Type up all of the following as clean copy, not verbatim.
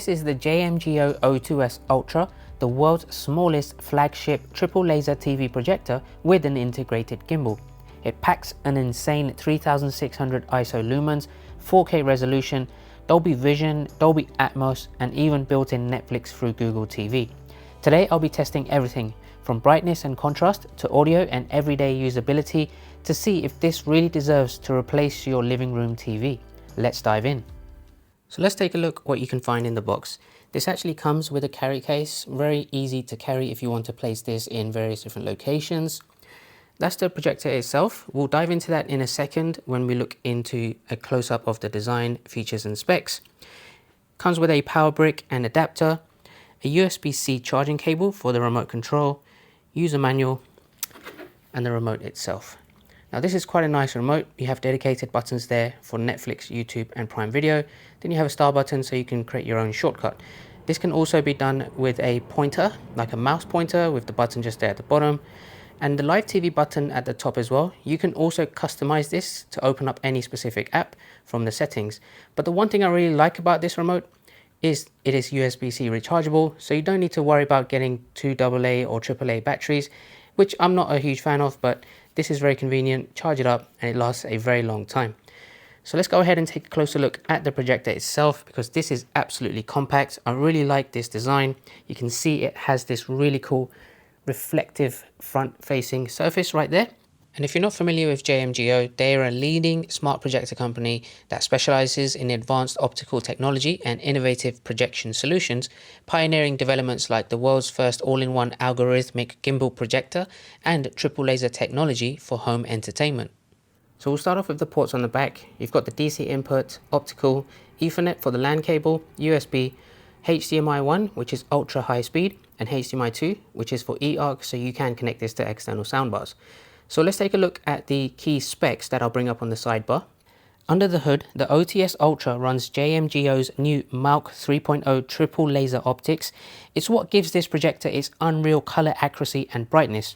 This is the JMGO O2S Ultra, the world's smallest flagship triple laser TV projector with an integrated gimbal. It packs an insane 3600 ISO lumens, 4K resolution, Dolby Vision, Dolby Atmos, and even built-in Netflix through Google TV. Today I'll be testing everything from brightness and contrast to audio and everyday usability to see if this really deserves to replace your living room TV. Let's dive in. So let's take a look what you can find in the box. This actually comes with a carry case, very easy to carry if you want to place this in various different locations. That's the projector itself. We'll dive into that in a second when we look into a close-up of the design, features and specs. Comes with a power brick and adapter, a USB-C charging cable for the remote control, user manual, and the remote itself. Now this is quite a nice remote. You have dedicated buttons there for Netflix, YouTube and Prime Video. Then you have a star button so you can create your own shortcut. This can also be done with a pointer, like a mouse pointer with the button just there at the bottom. And the live TV button at the top as well. You can also customize this to open up any specific app from the settings. But the one thing I really like about this remote is it is USB-C rechargeable, so you don't need to worry about getting two AA or AAA batteries, which I'm not a huge fan of, but this is very convenient. Charge it up and it lasts a very long time. So let's go ahead and take a closer look at the projector itself, because this is absolutely compact. I really like this design. You can see it has this really cool reflective front facing surface right there. And if you're not familiar with JMGO, they are a leading smart projector company that specializes in advanced optical technology and innovative projection solutions, pioneering developments like the world's first all-in-one algorithmic gimbal projector and triple laser technology for home entertainment. So we'll start off with the ports on the back. You've got the DC input, optical, Ethernet for the LAN cable, USB, HDMI 1, which is ultra high speed, and HDMI 2, which is for eARC, so you can connect this to external soundbars. So let's take a look at the key specs that I'll bring up on the sidebar. Under the hood, the O2S Ultra runs JMGO's new Mach 3.0 triple laser optics. It's what gives this projector its unreal color accuracy and brightness.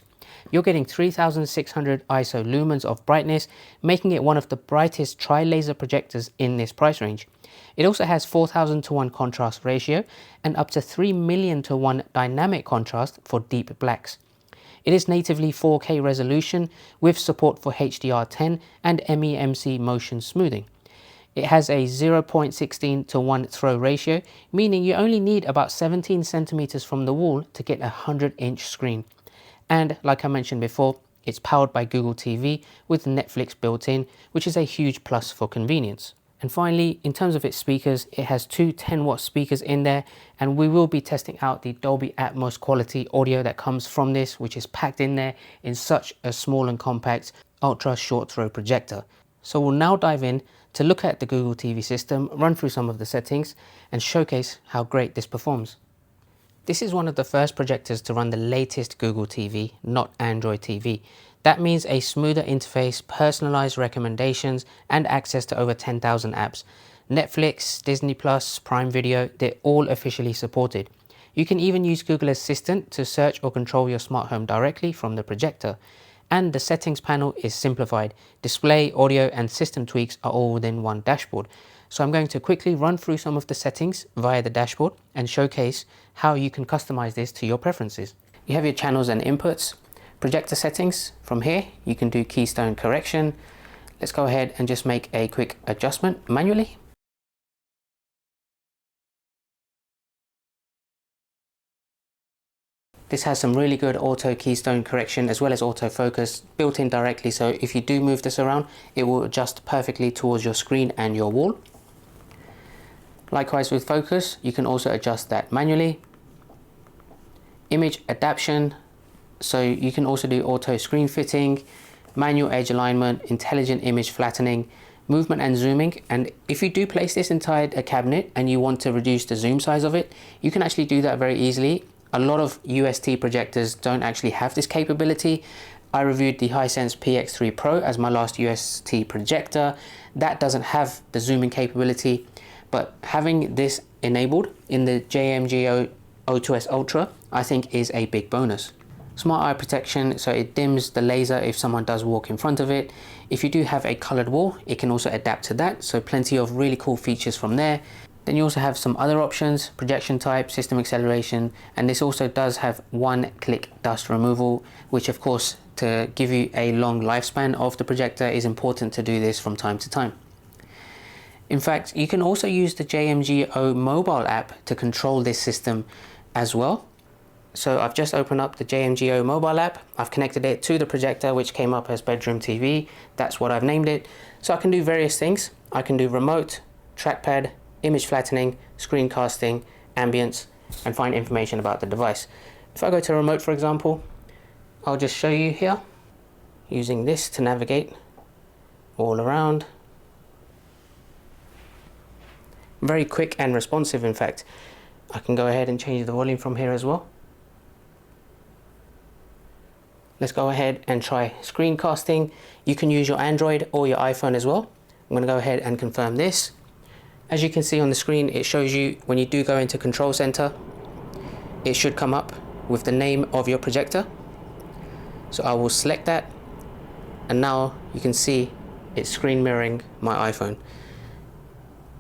You're getting 3600 ISO lumens of brightness, making it one of the brightest tri-laser projectors in this price range. It also has 4000:1 contrast ratio and up to 3 million to 1 dynamic contrast for deep blacks. It is natively 4K resolution with support for HDR10 and MEMC motion smoothing. It has a 0.16:1 throw ratio, meaning you only need about 17 centimeters from the wall to get a 100-inch screen. And like I mentioned before, it's powered by Google TV with Netflix built in, which is a huge plus for convenience. And finally, in terms of its speakers, it has two 10-watt speakers in there, and we will be testing out the Dolby Atmos quality audio that comes from this, which is packed in there in such a small and compact ultra short throw projector. So we'll now dive in to look at the Google TV system, run through some of the settings and showcase how great this performs. This is one of the first projectors to run the latest Google TV, not Android TV. That means a smoother interface, personalized recommendations, and access to over 10,000 apps. Netflix, Disney+, Prime Video, they're all officially supported. You can even use Google Assistant to search or control your smart home directly from the projector. And the settings panel is simplified. Display, audio, and system tweaks are all within one dashboard. So I'm going to quickly run through some of the settings via the dashboard and showcase how you can customize this to your preferences. You have your channels and inputs. Projector settings. From here you can do keystone correction. Let's go ahead and just make a quick adjustment manually. This has some really good auto keystone correction as well as autofocus built in directly, so if you do move this around it will adjust perfectly towards your screen and your wall. Likewise with focus, you can also adjust that manually. Image adaptation. So you can also do auto screen fitting, manual edge alignment, intelligent image flattening, movement and zooming. And if you do place this inside a cabinet and you want to reduce the zoom size of it, you can actually do that very easily. A lot of UST projectors don't actually have this capability. I reviewed the Hisense PX3 Pro as my last UST projector. That doesn't have the zooming capability, but having this enabled in the JMGO O2S Ultra, I think is a big bonus. Smart eye protection, so it dims the laser if someone does walk in front of it. If you do have a colored wall, it can also adapt to that, so plenty of really cool features from there. Then you also have some other options: projection type, system acceleration, and this also does have one-click dust removal, which of course, to give you a long lifespan of the projector, is important to do this from time to time. In fact, you can also use the JMGO mobile app to control this system as well. So I've just opened up the JMGO mobile app. I've connected it to the projector, which came up as bedroom TV. That's what I've named it. So I can do various things. I can do remote, trackpad, image flattening, screencasting, ambience, and find information about the device. If I go to remote, for example, I'll just show you here, using this to navigate all around. Very quick and responsive, in fact. I can go ahead and change the volume from here as well. Let's go ahead and try screencasting. You can use your Android or your iPhone as well. I'm going to go ahead and confirm this. As you can see on the screen, it shows you when you do go into Control Center, it should come up with the name of your projector. So I will select that, and now you can see it's screen mirroring my iPhone.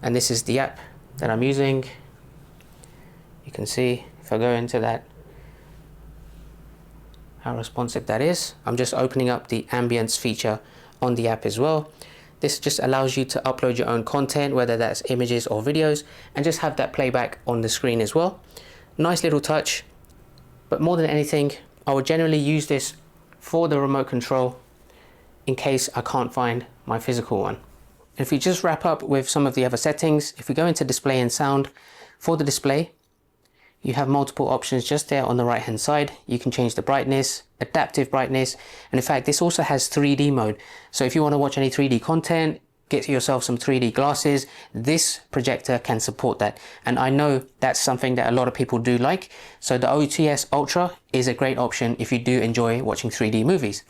And this is the app that I'm using. You can see if I go into that, how responsive that is. I'm just opening up the ambience feature on the app as well. This just allows you to upload your own content, whether that's images or videos, and just have that playback on the screen as well. Nice little touch, but more than anything, I would generally use this for the remote control in case I can't find my physical one. If we just wrap up with some of the other settings, if we go into display and sound, for the display, you have multiple options just there on the right hand side. You can change the brightness, adaptive brightness, and in fact this also has 3D mode. So if you want to watch any 3D content, get yourself some 3D glasses, this projector can support that. And I know that's something that a lot of people do like. So the O2S Ultra is a great option if you do enjoy watching 3D movies.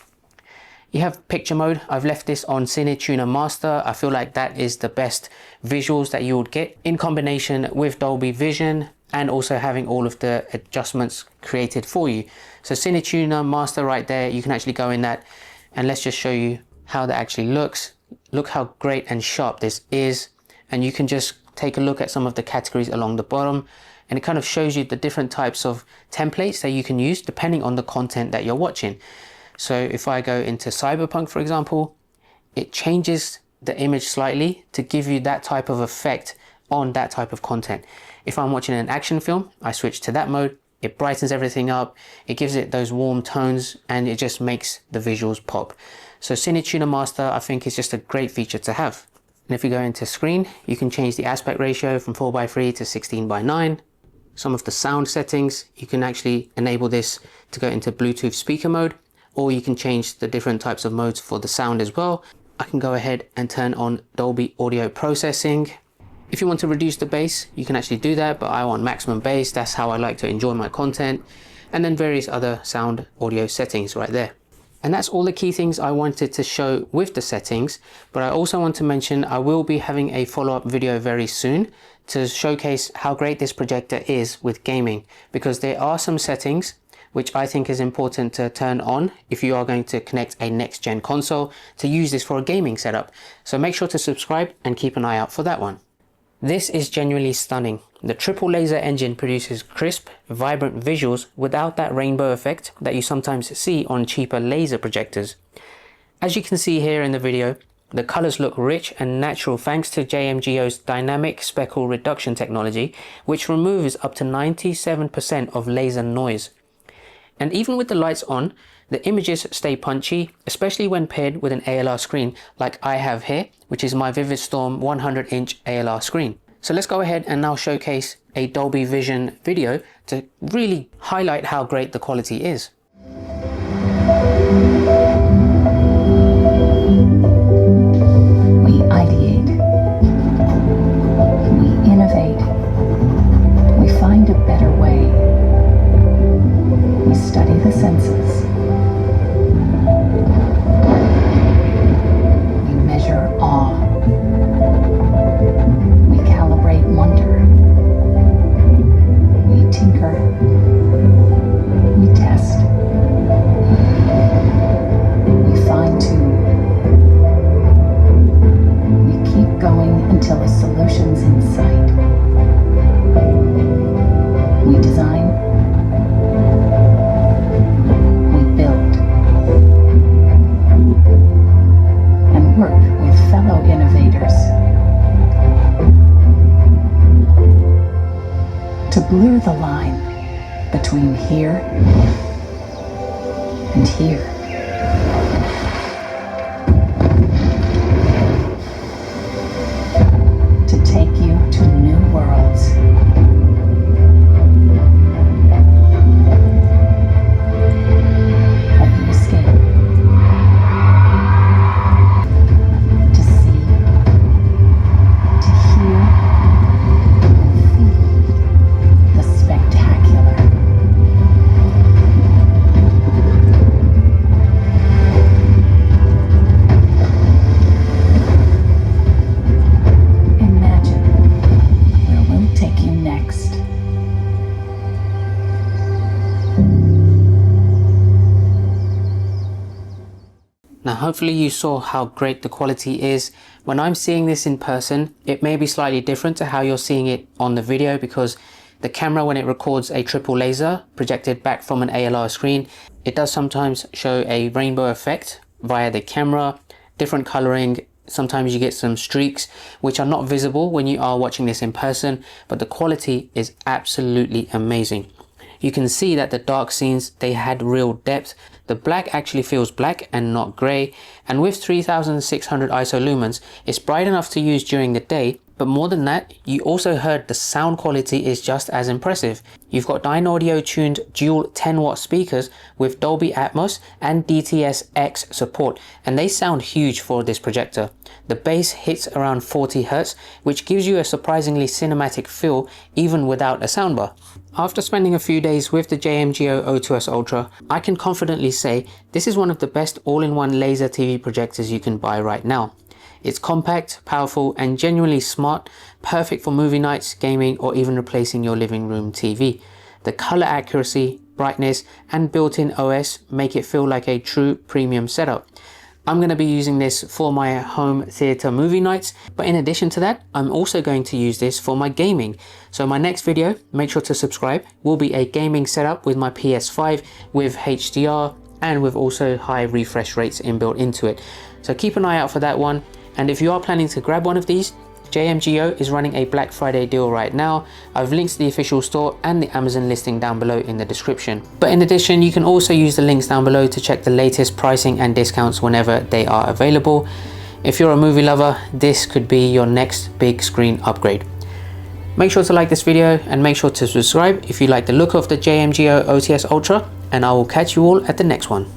You have picture mode. I've left this on CineTuner Master. I feel like that is the best visuals that you would get in combination with Dolby Vision and also having all of the adjustments created for you. So CineTuner Master right there, you can actually go in that, and let's just show you how that actually looks. Look how great and sharp this is, and you can just take a look at some of the categories along the bottom, and it kind of shows you the different types of templates that you can use depending on the content that you're watching. So if I go into Cyberpunk, for example, it changes the image slightly to give you that type of effect on that type of content. If I'm watching an action film, I switch to that mode. It brightens everything up. It gives it those warm tones, and it just makes the visuals pop. So CineTuner Master, I think, is just a great feature to have. And if you go into screen, you can change the aspect ratio from 4:3 to 16:9. Some of the sound settings, you can actually enable this to go into Bluetooth speaker mode, or you can change the different types of modes for the sound as well. I can go ahead and turn on Dolby audio processing. If you want to reduce the bass, you can actually do that, but I want maximum bass. That's how I like to enjoy my content. And then various other sound audio settings right there. And that's all the key things I wanted to show with the settings. But I also want to mention I will be having a follow-up video very soon to showcase how great this projector is with gaming, because there are some settings which I think is important to turn on if you are going to connect a next-gen console to use this for a gaming setup. So make sure to subscribe and keep an eye out for that one. This is genuinely stunning. The triple laser engine produces crisp, vibrant visuals without that rainbow effect that you sometimes see on cheaper laser projectors. As you can see here in the video, the colors look rich and natural thanks to JMGO's dynamic speckle reduction technology, which removes up to 97% of laser noise. And even with the lights on, the images stay punchy, especially when paired with an ALR screen like I have here, which is my Vivid Storm 100-inch ALR screen. So let's go ahead and now showcase a Dolby Vision video to really highlight how great the quality is. We ideate. We innovate. We find a better way. We study the senses. We measure awe. We calibrate wonder. We tinker. We test. We fine-tune. We keep going until a solution's in sight. to blur the line between here and here. To take you to new worlds. Let you escape. To see, to hear, and feel the spectacular. Imagine where we'll take you next. Now hopefully you saw how great the quality is. When I'm seeing this in person, it may be slightly different to how you're seeing it on the video, because the camera, when it records a triple laser projected back from an ALR screen, it does sometimes show a rainbow effect via the camera, different coloring. Sometimes you get some streaks which are not visible when you are watching this in person, but the quality is absolutely amazing. You can see that the dark scenes, they had real depth. The black actually feels black and not grey, and with 3600 ISO lumens, it's bright enough to use during the day. But more than that, you also heard the sound quality is just as impressive. You've got Dynaudio tuned dual 10-watt speakers with Dolby Atmos and DTS-X support, and they sound huge for this projector. The bass hits around 40 Hz, which gives you a surprisingly cinematic feel even without a soundbar. After spending a few days with the JMGO O2S Ultra, I can confidently say this is one of the best all-in-one laser TV projectors you can buy right now. It's compact, powerful, and genuinely smart, perfect for movie nights, gaming, or even replacing your living room TV. The color accuracy, brightness, and built-in OS make it feel like a true premium setup. I'm going to be using this for my home theater movie nights, but in addition to that, I'm also going to use this for my gaming. So my next video, make sure to subscribe, will be a gaming setup with my PS5 with HDR and with also high refresh rates inbuilt into it. So keep an eye out for that one. And if you are planning to grab one of these, JMGO is running a Black Friday deal right now. I've linked the official store and the Amazon listing down below in the description. But in addition, you can also use the links down below to check the latest pricing and discounts whenever they are available. If you're a movie lover, this could be your next big screen upgrade. Make sure to like this video and make sure to subscribe if you like the look of the JMGO O2S Ultra, and I will catch you all at the next one.